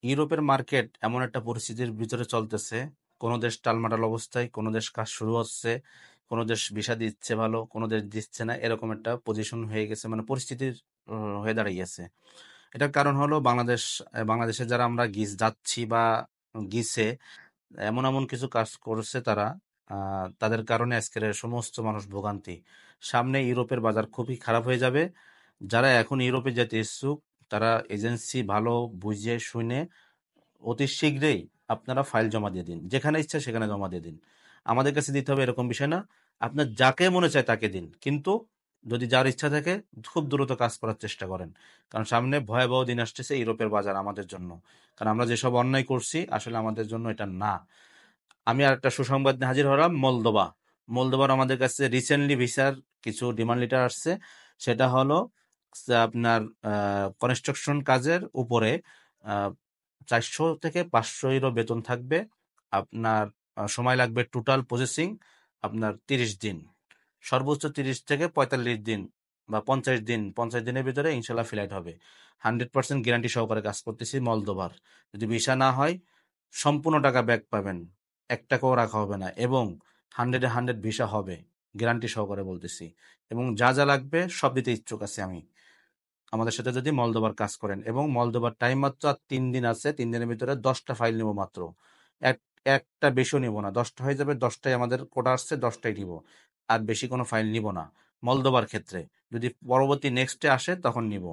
ইউরোপের মার্কেট এমন একটা পরিস্থিতির ভিতরে চলতেছে, কোনো দেশ টালমাটাল অবস্থায়, কোনো দেশ কাজ শুরু হচ্ছে, কোনো দেশ ভিসা দিচ্ছে ভালো, কোনো দেশ দিচ্ছে না, এরকম একটা পজিশন হয়ে গেছে, মানে পরিস্থিতির হয়ে দাঁড়িয়েছে। এটার কারণ হলো বাংলাদেশে যারা আমরা যাচ্ছি বা গিছে, এমন এমন কিছু কাজ করছে তারা, তাদের কারণে আজকের এই সমস্ত মানুষ ভোগান্তি। সামনে ইউরোপের বাজার খুবই খারাপ হয়ে যাবে। যারা এখন ইউরোপে যেতে ইচ্ছুক, তারা এজেন্সি ভালো বুঝে শুনে অতি শীঘ্রই আপনারা ফাইল জমা দিয়ে দিন, যেখানে ইচ্ছা সেখানে জমা দিয়ে দিন। আমাদের কাছে দিতে হবে এরকম বিষয় না, আপনার যাকে মনে চায় তাকে দিন, কিন্তু যদি যার ইচ্ছা থাকে খুব দ্রুত কাজ করার চেষ্টা করেন, কারণ সামনে ভয়াবহ দিন আসতেছে ইউরোপের বাজার আমাদের জন্য। কারণ আমরা যেসব অন্যায় করছি আসলে আমাদের জন্য এটা না। আমি আর একটা সুসংবাদ নিয়ে হাজির হলাম, মলদোবার আমাদের কাছে রিসেন্টলি ভিসার কিছু ডিমান্ড লেটার আসছে। সেটা হলো আপনার কনস্ট্রাকশন কাজের উপরে 400 থেকে 500 ইউরো বেতন থাকবে। আপনার সময় লাগবে টোটাল প্রসেসিং আপনার 30 দিন, সর্বোচ্চ 30 থেকে 45 দিন বা 50 দিন, 50 দিনের ভিতরে ইনশাল্লাহ ফ্লাইট হবে। 100% গ্যারান্টি সহকারে কাজ করতেছি মলদোভার। যদি ভিসা না হয় সম্পূর্ণ টাকা ব্যাক পাবেন, 1 টাকাও রাখা হবে না, এবং 100-100 ভিসা হবে, গ্যারান্টি সহকারে বলতেছি। এবং যা যা লাগবে সব দিতে ইচ্ছুক আছি আমি, আমাদের সাথে যদি মলদোবার কাজ করেন। এবং মলদোবার টাইম মাত্র আর 3 দিন আছে, 3 দিনের ভিতরে 10টা ফাইল নিব মাত্র, এক একটা বেশিও নিব না, 10টা হয়ে যাবে, 10টাই আমাদের কোটা আসছে, 10টাই নিব, আর বেশি কোনো ফাইল নিব না মলদোবার ক্ষেত্রে। যদি পরবর্তী নেক্সটে আসে তখন নিব।